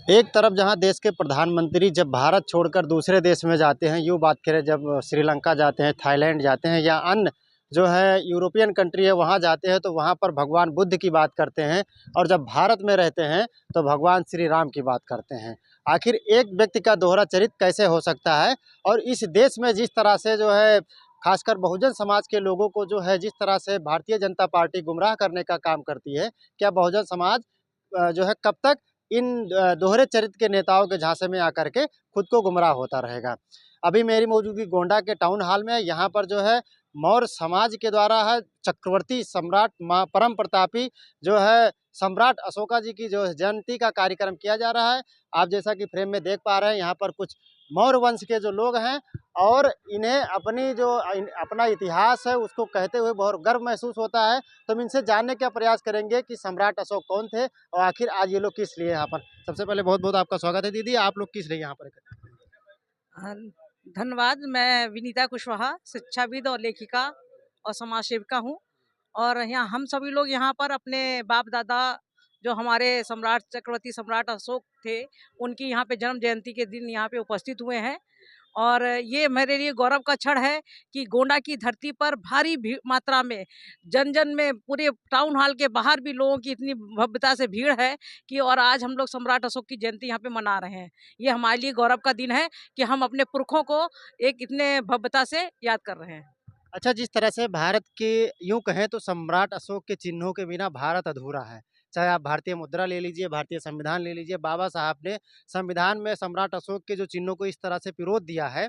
एक तरफ जहां देश के प्रधानमंत्री जब भारत छोड़कर दूसरे देश में जाते हैं, यूँ बात करें जब श्रीलंका जाते हैं, थाईलैंड जाते हैं या अन्य जो है यूरोपियन कंट्री है वहाँ जाते हैं तो वहाँ पर भगवान बुद्ध की बात करते हैं और जब भारत में रहते हैं तो भगवान श्री राम की बात करते हैं। आखिर एक व्यक्ति का दोहरा चरित्र कैसे हो सकता है? और इस देश में जिस तरह से जो है खासकर बहुजन समाज के लोगों को जो है जिस तरह से भारतीय जनता पार्टी गुमराह करने का काम करती है, क्या बहुजन समाज जो है कब तक इन दोहरे चरित्र के नेताओं के झांसे में आकर के खुद को गुमराह होता रहेगा? अभी मेरी मौजूदगी गोंडा के टाउन हॉल में है। यहाँ पर जो है मौर्य समाज के द्वारा है चक्रवर्ती सम्राट परम प्रतापी जो है सम्राट अशोका जी की जो जयंती का कार्यक्रम किया जा रहा है। आप जैसा कि फ्रेम में देख पा रहे हैं यहाँ पर कुछ मौर्य वंश के जो लोग हैं और इन्हें अपना इतिहास है उसको कहते हुए बहुत गर्व महसूस होता है। तो हम इनसे जानने का प्रयास करेंगे कि सम्राट अशोक कौन थे और आखिर आज ये लोग किस लिए यहाँ पर। सबसे पहले बहुत बहुत आपका स्वागत है दीदी। आप लोग किस लिए यहाँ पर एकत्रित हाँ, धन्यवाद। मैं विनीता कुशवाहा, शिक्षाविद और लेखिका और समाज सेविका हूँ। और यहाँ हम सभी लोग यहाँ पर अपने बाप दादा जो हमारे सम्राट चक्रवर्ती सम्राट अशोक थे, उनकी यहाँ पे जन्म जयंती के दिन यहाँ पे उपस्थित हुए हैं। और ये मेरे लिए गौरव का क्षण है कि गोंडा की धरती पर भारी मात्रा में जन जन में पूरे टाउन हॉल के बाहर भी लोगों की इतनी भव्यता से भीड़ है कि और आज हम लोग सम्राट अशोक की जयंती यहाँ पे मना रहे हैं। ये हमारे लिए गौरव का दिन है कि हम अपने पुरखों को एक इतने भव्यता से याद कर रहे हैं। अच्छा, जिस तरह से भारत के यूँ कहें तो सम्राट अशोक के चिन्हों के बिना भारत अधूरा है। चाहे आप भारतीय मुद्रा ले लीजिए, भारतीय संविधान ले लीजिए, बाबा साहब ने संविधान में सम्राट अशोक के जो चिन्हों को इस तरह से पिरोत दिया है,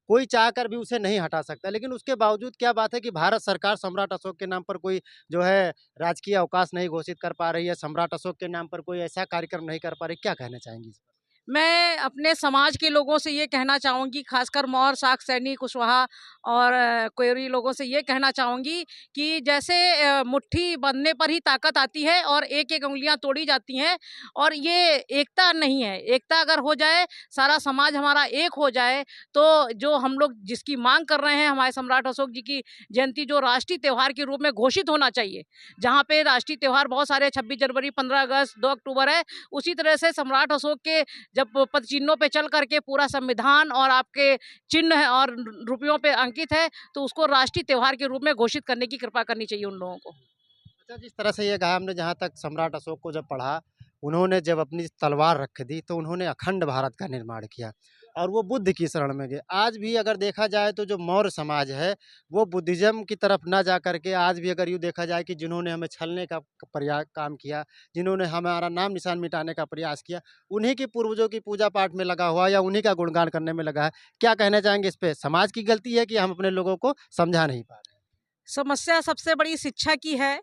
कोई चाहकर भी उसे नहीं हटा सकता। लेकिन उसके बावजूद क्या बात है कि भारत सरकार सम्राट अशोक के नाम पर कोई जो है राजकीय अवकाश नहीं घोषित कर पा रही है, सम्राट अशोक के नाम पर कोई ऐसा कार्यक्रम नहीं कर पा रही। क्या कहना चाहेंगी इस पर? मैं अपने समाज के लोगों से ये कहना चाहूँगी, खासकर मौर्य, शाक, सैनी, कुशवाहा और कोयरी लोगों से ये कहना चाहूँगी कि जैसे मुट्ठी बंधने पर ही ताकत आती है और एक-एक उँगलियाँ तोड़ी जाती हैं और ये एकता नहीं है। एकता अगर हो जाए, सारा समाज हमारा एक हो जाए, तो जो हम लोग जिसकी माँग कर रहे हैं, हमारे सम्राट अशोक जी की जयंती जो राष्ट्रीय त्योहार के रूप में घोषित होना चाहिए। जहाँ पे राष्ट्रीय त्योहार बहुत सारे 26 जनवरी, 15 अगस्त, 2 अक्टूबर है, उसी तरह से सम्राट अशोक के जब पद चिन्हों पे चल करके पूरा संविधान और आपके चिन्ह और रुपयों पे अंकित है, तो उसको राष्ट्रीय त्योहार के रूप में घोषित करने की कृपा करनी चाहिए उन लोगों को। अच्छा, जिस तरह से ये कहा हमने जहाँ तक सम्राट अशोक को जब पढ़ा, उन्होंने जब अपनी तलवार रख दी तो उन्होंने अखंड भारत का निर्माण किया और वो बुद्ध की शरण में गए। आज भी अगर देखा जाए तो जो मौर्य समाज है, वो बुद्धिज़्म की तरफ ना जा कर के आज भी अगर यूँ देखा जाए कि जिन्होंने हमें छलने का काम किया, जिन्होंने हमारा नाम निशान मिटाने का प्रयास किया, उन्हीं के पूर्वजों की पूजा पाठ में लगा हुआ या उन्हीं का गुणगान करने में लगा है। क्या कहना चाहेंगे इस पे? समाज की गलती है कि हम अपने लोगों को समझा नहीं पा रहे हैं? समस्या सबसे बड़ी शिक्षा की है।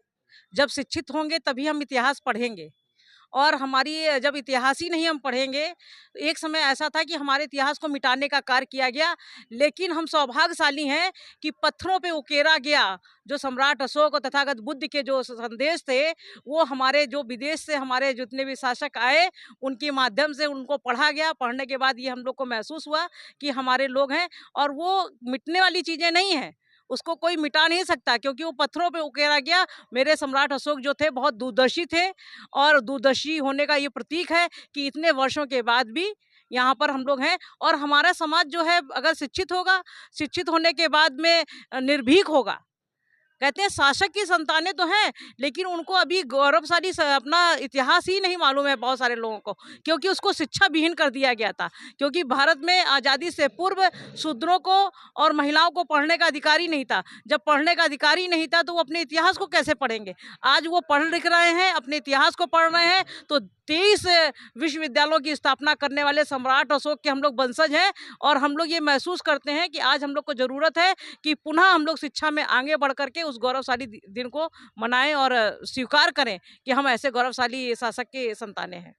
जब शिक्षित होंगे तभी हम इतिहास पढ़ेंगे। और हमारी जब इतिहास ही नहीं हम पढ़ेंगे, एक समय ऐसा था कि हमारे इतिहास को मिटाने का कार्य किया गया, लेकिन हम सौभाग्यशाली हैं कि पत्थरों पे उकेरा गया जो सम्राट अशोक और तथागत बुद्ध के जो संदेश थे, वो हमारे जो विदेश से हमारे जितने भी शासक आए, उनके माध्यम से उनको पढ़ा गया। पढ़ने के बाद ये हम लोग को महसूस हुआ कि हमारे लोग हैं और वो मिटने वाली चीज़ें नहीं हैं। उसको कोई मिटा नहीं सकता क्योंकि वो पत्थरों पे उकेरा गया। मेरे सम्राट अशोक जो थे बहुत दूरदर्शी थे और दूरदर्शी होने का ये प्रतीक है कि इतने वर्षों के बाद भी यहाँ पर हम लोग हैं और हमारा समाज जो है अगर शिक्षित होगा, शिक्षित होने के बाद में निर्भीक होगा। कहते हैं शासक की संतानें तो हैं, लेकिन उनको अभी गौरवशाली अपना इतिहास ही नहीं मालूम है बहुत सारे लोगों को, क्योंकि उसको शिक्षा विहीन कर दिया गया था। क्योंकि भारत में आज़ादी से पूर्व शूद्रों को और महिलाओं को पढ़ने का अधिकार ही नहीं था। जब पढ़ने का अधिकार ही नहीं था तो वो अपने इतिहास को कैसे पढ़ेंगे? आज वो पढ़ लिख रहे हैं, अपने इतिहास को पढ़ रहे हैं, तो 23 विश्वविद्यालयों की स्थापना करने वाले सम्राट अशोक के हम लोग वंशज हैं और हम लोग ये महसूस करते हैं कि आज हम लोग को ज़रूरत है कि पुनः हम लोग शिक्षा में आगे बढ़ करके उस गौरवशाली दिन को मनाएं और स्वीकार करें कि हम ऐसे गौरवशाली शासक के संतानें हैं।